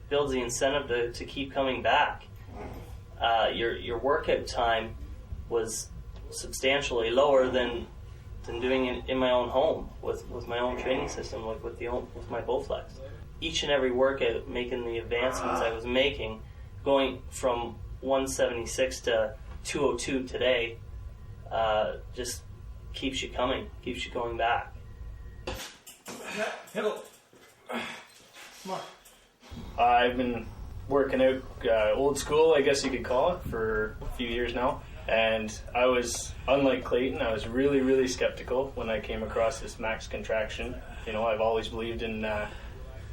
builds the incentive to keep coming back. Your workout time was substantially lower than doing it in my own home with my own training system, like with my Bowflex. Each and every workout, making the advancements I was making, going from 176 to 202 today, just keeps you coming, keeps you going back. Come on. I've been working out old school, I guess you could call it, for a few years now. And I was, unlike Clayton, I was really, really skeptical when I came across this Max Contraction. I've always believed in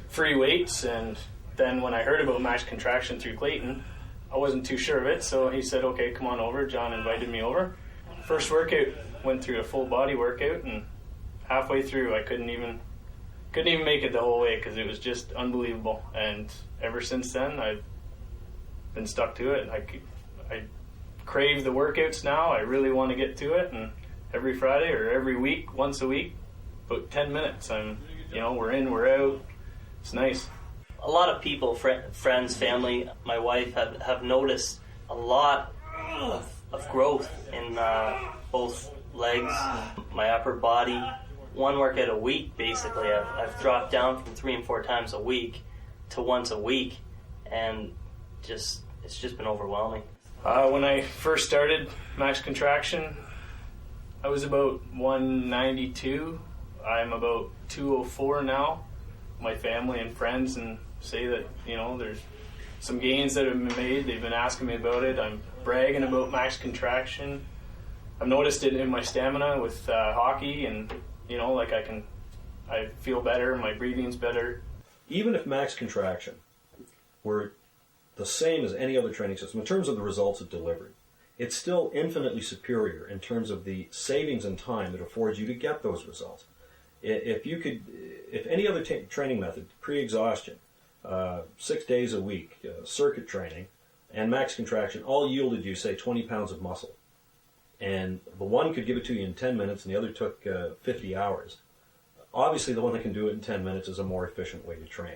free weights, and then when I heard about Max Contraction through Clayton, I wasn't too sure of it, so he said, okay, come on over. John invited me over. First workout, went through a full body workout, and halfway through I couldn't even make it the whole way because it was just unbelievable. And ever since then, I've been stuck to it. I crave the workouts now. I really want to get to it, and every Friday or every week, once a week, about 10 minutes. We're in, we're out. It's nice. A lot of people, friends, family, my wife have noticed a lot of growth in both legs, my upper body. 1 workout a week, basically. I've dropped down from 3 and 4 times a week to once a week, and it's just been overwhelming. When I first started Max Contraction, I was about 192. I'm about 204 now. My family and friends and say that, there's some gains that have been made. They've been asking me about it. I'm bragging about max contraction. I've noticed it in my stamina with hockey, and I feel better. My breathing's better. Even if max contraction were the same as any other training system in terms of the results it delivered, it's still infinitely superior in terms of the savings in time it affords you to get those results. If any other training method, pre-exhaustion, 6 days a week, circuit training, and max contraction all yielded you, say, 20 pounds of muscle, and the one could give it to you in 10 minutes and the other took 50 hours, obviously the one that can do it in 10 minutes is a more efficient way to train.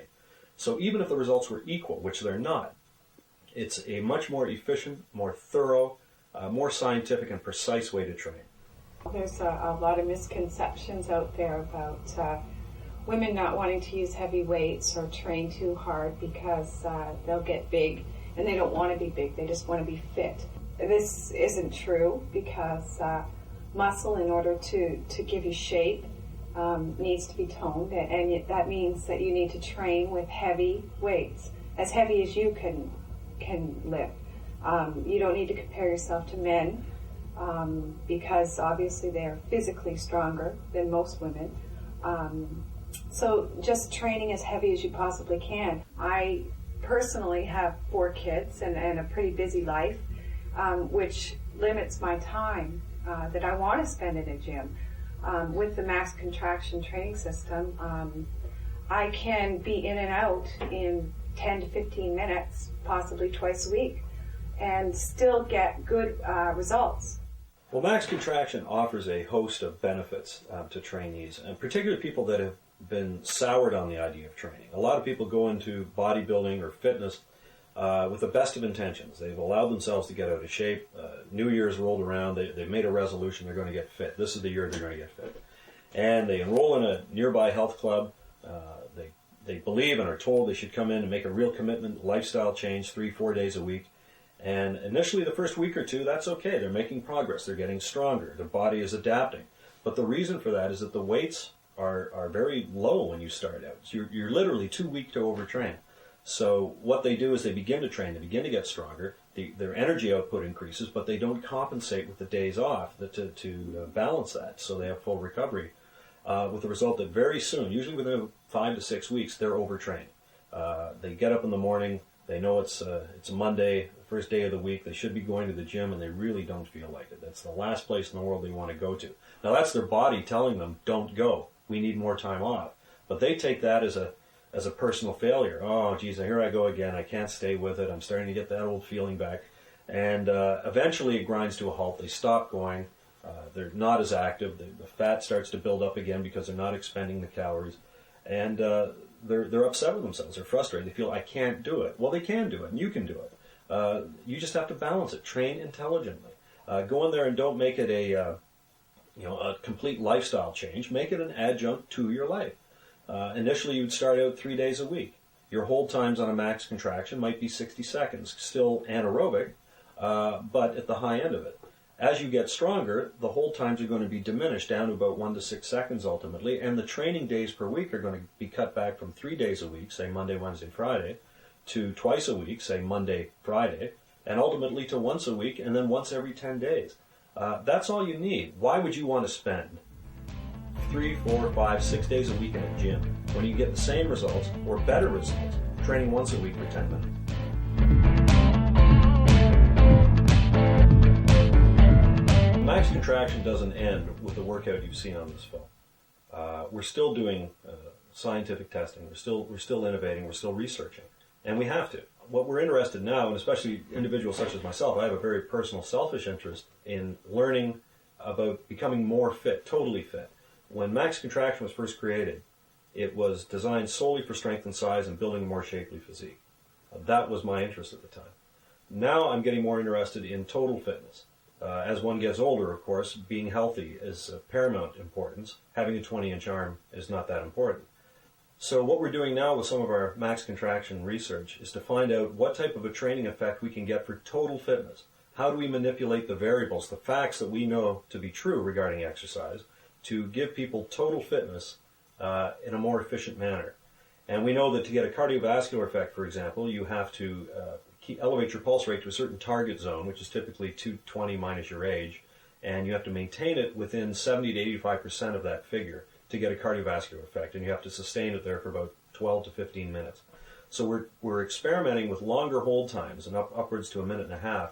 So even if the results were equal, which they're not, it's a much more efficient, more thorough, more scientific and precise way to train. There's a lot of misconceptions out there about women not wanting to use heavy weights or train too hard because they'll get big, and they don't want to be big, they just want to be fit. This isn't true, because muscle, in order to give you shape, needs to be toned, and that means that you need to train with heavy weights, as heavy as you can lift. You don't need to compare yourself to men, because obviously they're physically stronger than most women. So just training as heavy as you possibly can. I personally have 4 kids and a pretty busy life, which limits my time that I want to spend in a gym. With the max contraction training system, I can be in and out in 10 to 15 minutes, possibly twice a week, and still get good results. Well, max contraction offers a host of benefits to trainees, and particularly people that have been soured on the idea of training. A lot of people go into bodybuilding or fitness with the best of intentions. They've allowed themselves to get out of shape. New Year's rolled around. They've made a resolution they're going to get fit. This is the year they're going to get fit. And they enroll in a nearby health club. They believe and are told they should come in and make a real commitment, lifestyle change, 3-4 days a week. And initially, the first week or two, that's okay. They're making progress. They're getting stronger. Their body is adapting. But the reason for that is that the weights are very low when you start out. So you're literally too weak to overtrain. So what they do is they begin to train. They begin to get stronger. Their energy output increases, but they don't compensate with the days off to balance that. So they have full recovery, with the result that very soon, usually within 5 to 6 weeks, they're overtrained. They get up in the morning. They know it's a Monday, the first day of the week. They should be going to the gym, and they really don't feel like it. That's the last place in the world they want to go to. Now, that's their body telling them, don't go. We need more time off. But they take that as a personal failure. Oh, geez, here I go again. I can't stay with it. I'm starting to get that old feeling back. And eventually it grinds to a halt. They stop going. They're not as active. The fat starts to build up again because they're not expending the calories. And they're upset with themselves. They're frustrated. They feel, I can't do it. Well, they can do it, and you can do it. You just have to balance it. Train intelligently. Go in there and don't make it a complete lifestyle change. Make it an adjunct to your life. Initially, you'd start out 3 days a week. Your hold times on a max contraction might be 60 seconds, still anaerobic, but at the high end of it. As you get stronger, the hold times are going to be diminished down to about 1 to 6 seconds ultimately, and the training days per week are going to be cut back from 3 days a week, say Monday, Wednesday, Friday, to twice a week, say Monday, Friday, and ultimately to once a week, and then once every 10 days. That's all you need. Why would you want to spend 3, 4, 5, 6 days a week in a gym when you get the same results or better results training once a week for 10 minutes? Max contraction doesn't end with the workout you've seen on this film. We're still doing scientific testing. We're still innovating. We're still researching, and we have to. What we're interested now, and especially individuals such as myself, I have a very personal, selfish interest in learning about becoming more fit, totally fit. When max contraction was first created, it was designed solely for strength and size and building a more shapely physique. That was my interest at the time. Now I'm getting more interested in total fitness. As one gets older, of course, being healthy is of paramount importance. Having a 20-inch arm is not that important. So what we're doing now with some of our max contraction research is to find out what type of a training effect we can get for total fitness. How do we manipulate the variables, the facts that we know to be true regarding exercise, to give people total fitness in a more efficient manner. And we know that to get a cardiovascular effect, for example, you have to elevate your pulse rate to a certain target zone, which is typically 220 minus your age, and you have to maintain it within 70 to 85% of that figure to get a cardiovascular effect, and you have to sustain it there for about 12 to 15 minutes. So we're experimenting with longer hold times and upwards to a minute and a half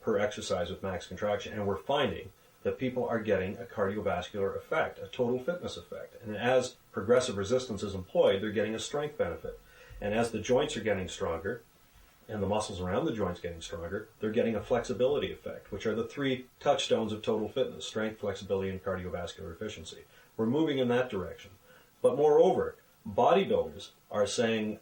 per exercise with max contraction, and we're finding that people are getting a cardiovascular effect, a total fitness effect. And as progressive resistance is employed, they're getting a strength benefit. And as the joints are getting stronger, and the muscles around the joints getting stronger, they're getting a flexibility effect, which are the three touchstones of total fitness: strength, flexibility, and cardiovascular efficiency. We're moving in that direction. But moreover, bodybuilders are saying,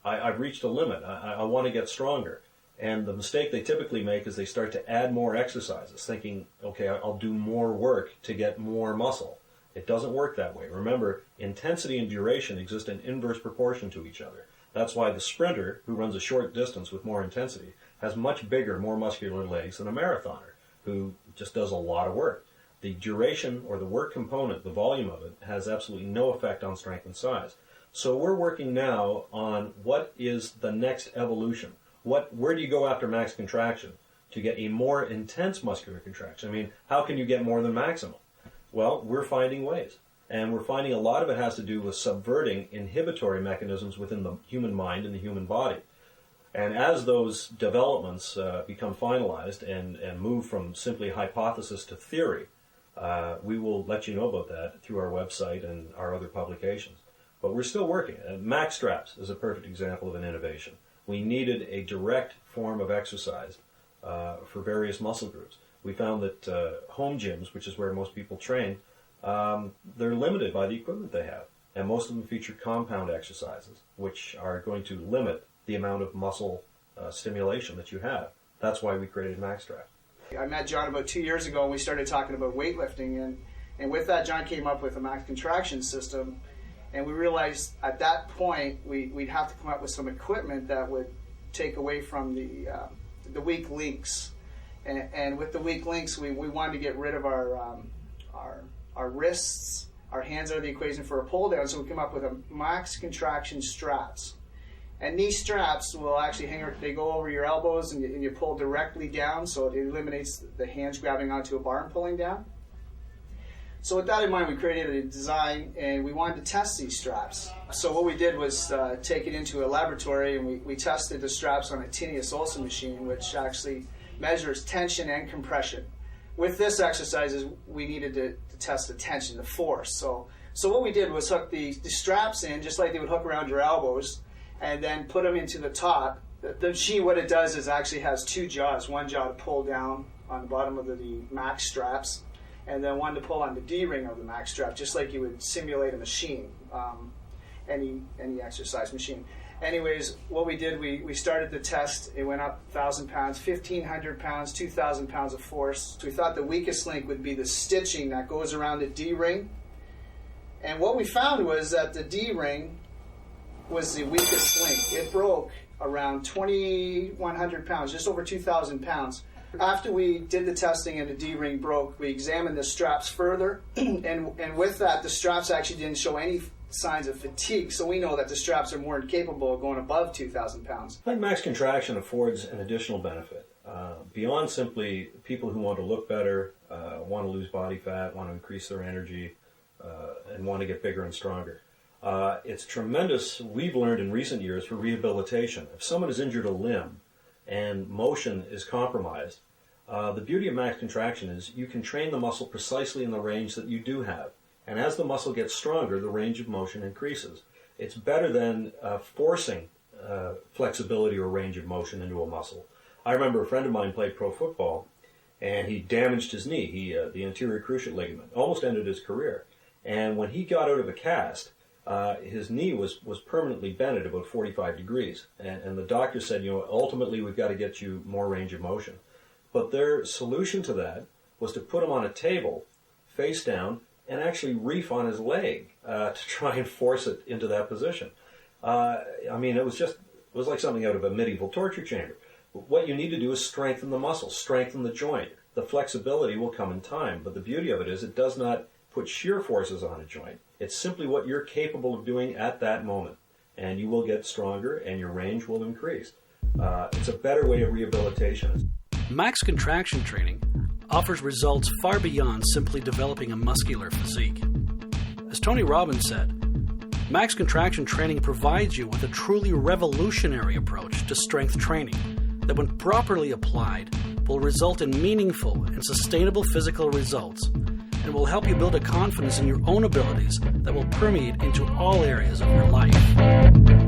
I've reached a limit, I want to get stronger. And the mistake they typically make is they start to add more exercises, thinking, okay, I'll do more work to get more muscle. It doesn't work that way. Remember, intensity and duration exist in inverse proportion to each other. That's why the sprinter, who runs a short distance with more intensity, has much bigger, more muscular legs than a marathoner, who just does a lot of work. The duration or the work component, the volume of it, has absolutely no effect on strength and size. So we're working now on what is the next evolution. Where do you go after max contraction to get a more intense muscular contraction? I mean, how can you get more than maximum? Well, we're finding ways. And we're finding a lot of it has to do with subverting inhibitory mechanisms within the human mind and the human body. And as those developments become finalized and move from simply hypothesis to theory, we will let you know about that through our website and our other publications. But we're still working. Max straps is a perfect example of an innovation. We needed a direct form of exercise for various muscle groups. We found that home gyms, which is where most people train, they're limited by the equipment they have. And most of them feature compound exercises, which are going to limit the amount of muscle stimulation that you have. That's why we created MaxStrap. I met John about 2 years ago, and we started talking about weightlifting. And with that, John came up with a max contraction system. And we realized at that point we'd have to come up with some equipment that would take away from the weak links. And with the weak links, we wanted to get rid of our wrists. Our hands are the equation for a pull down, so we came up with a max contraction straps. And these straps will actually they go over your elbows, and you pull directly down, so it eliminates the hands grabbing onto a bar and pulling down. So with that in mind, we created a design, and we wanted to test these straps. So what we did was take it into a laboratory, and we tested the straps on a Tinius Olsen machine, which actually measures tension and compression. With this exercise, we needed to test the tension, the force. So what we did was hook the straps in, just like they would hook around your elbows, and then put them into the top. The machine, what it does is actually has two jaws. One jaw to pull down on the bottom of the max straps, and then one to pull on the D-ring of the max strap, just like you would simulate a machine, any exercise machine. Anyways, what we did, we started the test. It went up 1,000 pounds, 1,500 pounds, 2,000 pounds of force. So we thought the weakest link would be the stitching that goes around the D-ring. And what we found was that the D-ring was the weakest link. It broke around 2,100 pounds, just over 2,000 pounds. After we did the testing and the D-ring broke, we examined the straps further, and with that, the straps actually didn't show any signs of fatigue, so we know that the straps are more capable of going above 2,000 pounds. I think max contraction affords an additional benefit. Beyond simply people who want to look better, want to lose body fat, want to increase their energy, and want to get bigger and stronger. It's tremendous, we've learned in recent years, for rehabilitation. If someone has injured a limb and motion is compromised, the beauty of max contraction is you can train the muscle precisely in the range that you do have. And as the muscle gets stronger, the range of motion increases. It's better than forcing flexibility or range of motion into a muscle. I remember a friend of mine played pro football, and he damaged his knee. The anterior cruciate ligament almost ended his career. And when he got out of a cast, his knee was permanently bent at about 45 degrees. And the doctor said, ultimately we've got to get you more range of motion. But their solution to that was to put him on a table, face down, and actually reef on his leg to try and force it into that position. It was like something out of a medieval torture chamber. What you need to do is strengthen the muscle, strengthen the joint. The flexibility will come in time, but the beauty of it is it does not put shear forces on a joint. It's simply what you're capable of doing at that moment. And you will get stronger and your range will increase. It's a better way of rehabilitation. Max contraction training offers results far beyond simply developing a muscular physique. As Tony Robbins said, max contraction training provides you with a truly revolutionary approach to strength training that, when properly applied, will result in meaningful and sustainable physical results and will help you build a confidence in your own abilities that will permeate into all areas of your life.